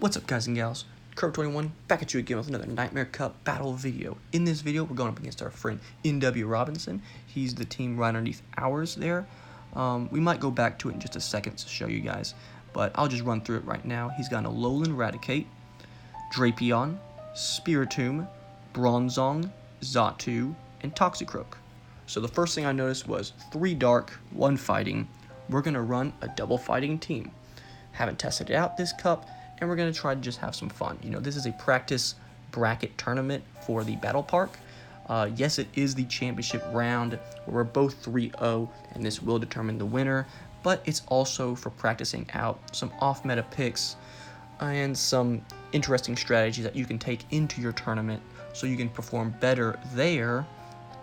What's up, guys and gals? Curve21 back at you again with another Nightmare Cup battle video. In this video, we're going up against our friend NWRobinson. He's the team right underneath ours there. We might go back to it in just a second to show you guys, but I'll just run through it right now. He's got an Alolan Raticate, Drapion, Spiritomb, Bronzong, Xatu, and Toxicroak. So the first thing I noticed was 3 Dark, 1 Fighting. We're going to run a double fighting team. Haven't tested it out this cup, and we're going to try to just have some fun. You know, this is a practice bracket tournament for the Battle Park. Yes, it is the championship round where we're both 3-0, and this will determine the winner, but it's also for practicing out some off-meta picks and some interesting strategies that you can take into your tournament so you can perform better there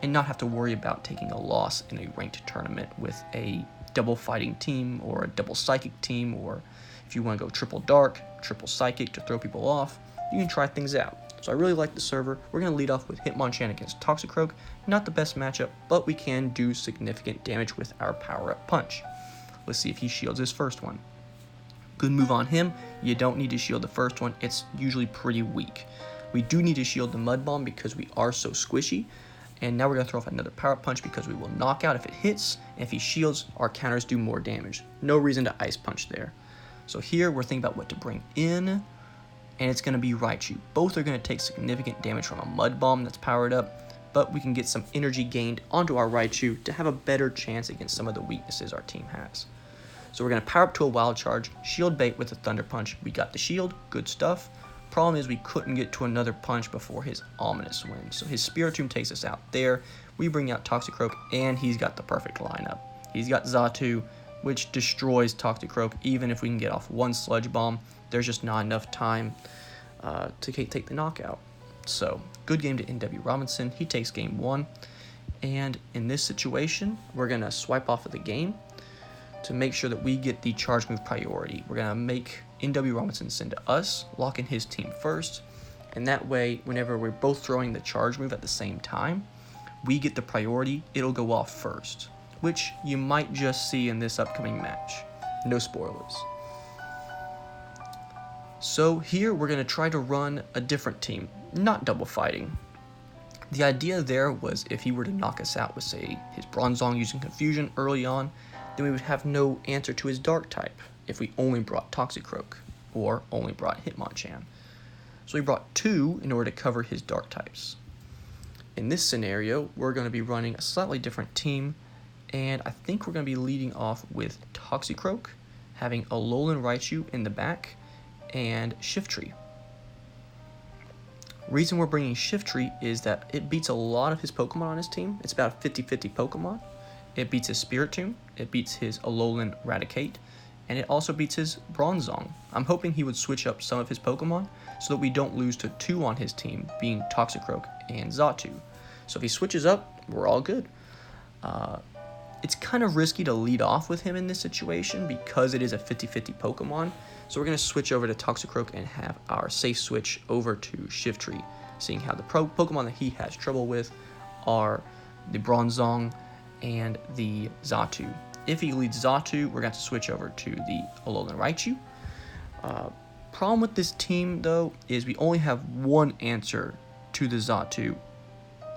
and not have to worry about taking a loss in a ranked tournament with a double fighting team or a double psychic team, or if you want to go triple dark, triple psychic to throw people off, you can try things out. So I really like the server. We're going to lead off with Hitmonchan against Toxicroak. Not the best matchup, but we can do significant damage with our power-up punch. Let's see if he shields his first one. Good move on him. You don't need to shield the first one. It's usually pretty weak. We do need to shield the Mud Bomb because we are so squishy. And now we're going to throw off another power punch because we will knock out if it hits. And if he shields, our counters do more damage. No reason to Ice Punch there. So here we're thinking about what to bring in, and it's going to be Raichu. Both are going to take significant damage from a Mud Bomb that's powered up, but we can get some energy gained onto our Raichu to have a better chance against some of the weaknesses our team has. So we're going to power up to a Wild Charge, Shield Bait with a Thunder Punch. We got the shield, good stuff. Problem is we couldn't get to another punch before his Ominous Wind. So his Spiritomb takes us out there. We bring out Toxicroak, and he's got the perfect lineup. He's got Xatu, which destroys Toxicroak. Even if we can get off one Sludge Bomb, there's just not enough time to take the knockout. So, good game to NWRobinson. He takes game 1. And in this situation, we're going to swipe off of the game to make sure that we get the charge move priority. We're going to make NWRobinson send to us, lock in his team first, and that way, whenever we're both throwing the charge move at the same time, we get the priority, it'll go off first, which you might just see in this upcoming match. No spoilers. So here we're going to try to run a different team, not double fighting. The idea there was if he were to knock us out with, say, his Bronzong using Confusion early on, then we would have no answer to his Dark type if we only brought Toxicroak or only brought Hitmonchan. So we brought 2 in order to cover his Dark types. In this scenario, we're going to be running a slightly different team, and I think we're going to be leading off with Toxicroak, having Alolan Raichu in the back, and Shiftry. Reason we're bringing Shiftry is that it beats a lot of his Pokemon on his team. It's about a 50-50 Pokemon. It beats his Spiritomb, it beats his Alolan Raticate, and it also beats his Bronzong. I'm hoping he would switch up some of his Pokemon so that we don't lose to 2 on his team, being Toxicroak and Xatu. So if he switches up, we're all good. It's kind of risky to lead off with him in this situation because it is a 50-50 Pokemon. So we're going to switch over to Toxicroak and have our safe switch over to Shiftry, seeing how the Pokemon that he has trouble with are the Bronzong and the Xatu. If he leads Xatu, we're going to switch over to the Alolan Raichu. Problem with this team, though, is we only have one answer to the Xatu.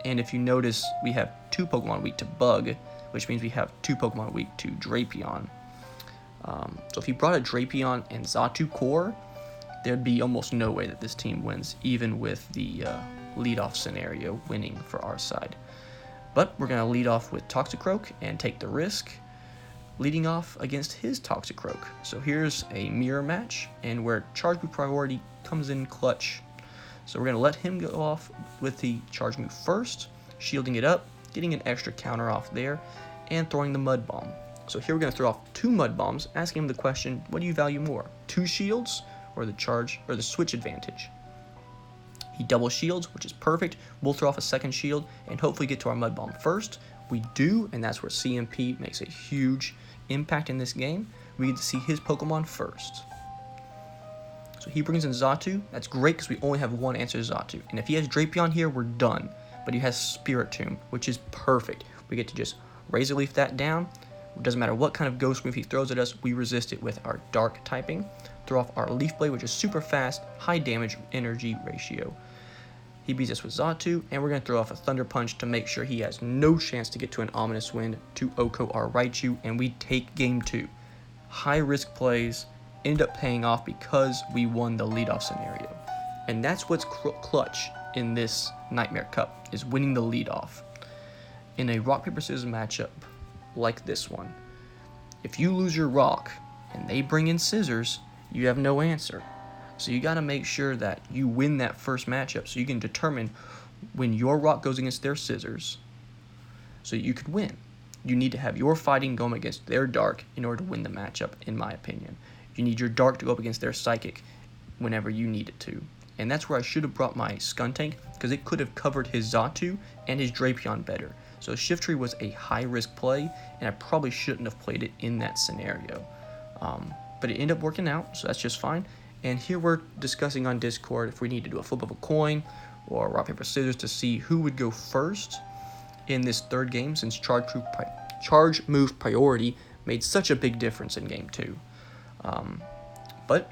And if you notice, we have 2 Pokemon weak to Bug, which means we have 2 Pokemon weak to Drapion. So if he brought a Drapion and Xatu core, there'd be almost no way that this team wins, even with the lead-off scenario winning for our side. But we're going to lead off with Toxicroak and take the risk, leading off against his Toxicroak. So here's a mirror match, and where charge move priority comes in clutch. So we're going to let him go off with the charge move first, shielding it up, getting an extra counter off there, and throwing the Mud Bomb. So here we're going to throw off 2 Mud Bombs, asking him the question, what do you value more, 2 shields or the charge or the switch advantage? He double shields, which is perfect. We'll throw off a second shield and hopefully get to our Mud Bomb first. We do, and that's where CMP makes a huge impact in this game. We get to see his Pokemon first. So he brings in Xatu. That's great because we only have one answer to Xatu. And if he has Drapion here, we're done. But he has Spiritomb, which is perfect. We get to just Razor Leaf that down. It doesn't matter what kind of Ghost move he throws at us, we resist it with our Dark typing. throw off our Leaf Blade, which is super fast, high damage, energy ratio. He beats us with Xatu, and we're going to throw off a Thunder Punch to make sure he has no chance to get to an Ominous Wind to Oko our Raichu, and we take game 2. High risk plays end up paying off because we won the leadoff scenario. And that's what's clutch in this Nightmare Cup, is winning the leadoff. In a rock, paper, scissors matchup like this one, if you lose your rock and they bring in scissors, you have no answer. So you got to make sure that you win that first matchup so you can determine when your rock goes against their scissors so you could win. You need to have your fighting going against their dark in order to win the matchup, in my opinion. You need your dark to go up against their psychic whenever you need it to. And that's where I should have brought my Skuntank, because it could have covered his Xatu and his Drapion better. So Shiftry was a high risk play, and I probably shouldn't have played it in that scenario. But it ended up working out, so that's just fine. And here we're discussing on Discord if we need to do a flip of a coin or rock, paper, scissors to see who would go first in this third game, since charge move priority made such a big difference in game 2. But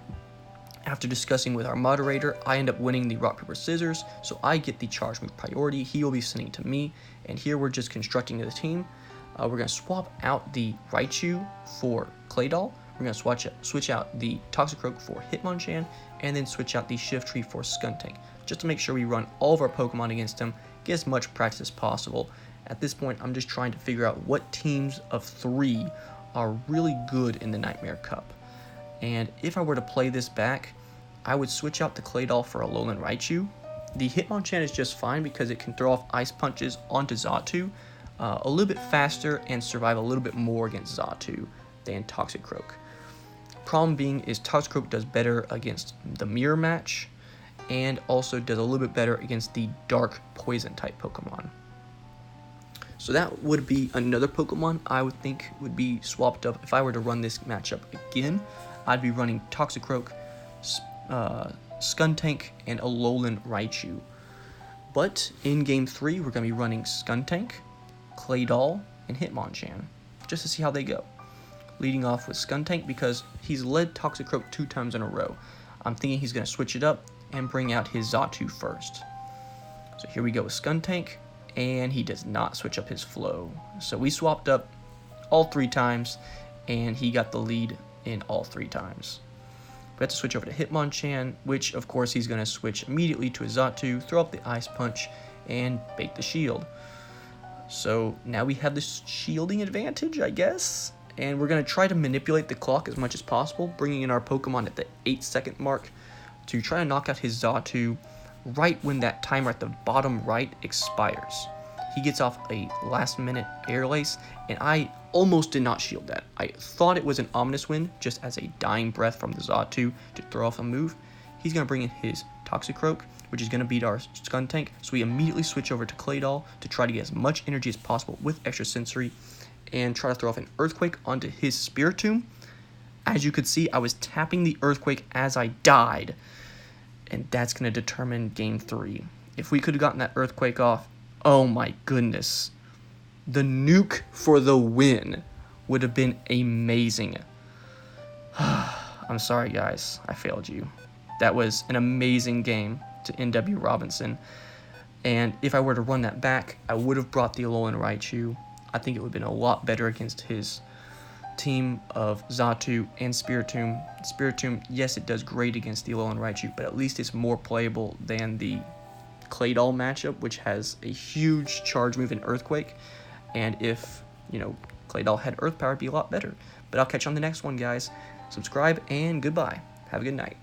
after discussing with our moderator, I end up winning the rock, paper, scissors, so I get the charge move priority. He will be sending to me, and here we're just constructing the team. We're going to swap out the Raichu for Claydol. We're going to switch out the Toxicroak for Hitmonchan, and then switch out the Shiftry for Skuntank, just to make sure we run all of our Pokemon against him, get as much practice as possible. At this point, I'm just trying to figure out what teams of 3 are really good in the Nightmare Cup. And if I were to play this back, I would switch out the Claydol for a Alolan Raichu. The Hitmonchan is just fine because it can throw off Ice Punches onto Xatu a little bit faster and survive a little bit more against Xatu than Toxicroak. Problem being is Toxicroak does better against the Mirror match, and also does a little bit better against the Dark Poison type Pokemon. So that would be another Pokemon I would think would be swapped up if I were to run this matchup again. I'd be running Toxicroak, Skuntank, and Alolan Raichu. But in game 3, we're going to be running Skuntank, Claydol, and Hitmonchan, just to see how they go. Leading off with Skuntank because he's led Toxicroak 2 times in a row. I'm thinking he's going to switch it up and bring out his Xatu first. So here we go with Skuntank, and he does not switch up his flow. So we swapped up all 3 times, and he got the lead in all 3 times. We have to switch over to Hitmonchan, which of course he's going to switch immediately to his Xatu, throw up the Ice Punch, and bait the shield. So now we have this shielding advantage, I guess. And we're going to try to manipulate the clock as much as possible, bringing in our Pokemon at the 8-second mark to try to knock out his Xatu right when that timer at the bottom right expires. He gets off a last-minute Air Lace, and I almost did not shield that. I thought it was an Ominous Wind, just as a dying breath from the Xatu to throw off a move. He's going to bring in his Toxicroak, which is going to beat our Skuntank, so we immediately switch over to Claydol to try to get as much energy as possible with Extra Sensory, and try to throw off an Earthquake onto his Spiritomb. As you could see, I was tapping the Earthquake as I died, and that's going to determine game 3. If we could have gotten that Earthquake off, oh my goodness, the nuke for the win would have been amazing. I'm sorry guys, I failed you. That was an amazing game to NWRobinson, and if I were to run that back, I would have brought the Alolan Raichu. I think it would have been a lot better against his team of Xatu and Spiritomb. Spiritomb, yes, it does great against the Alolan Raichu, but at least it's more playable than the Claydol matchup, which has a huge charge move in Earthquake. And if, Claydol had Earth Power, it'd be a lot better. But I'll catch you on the next one, guys. Subscribe, and goodbye. Have a good night.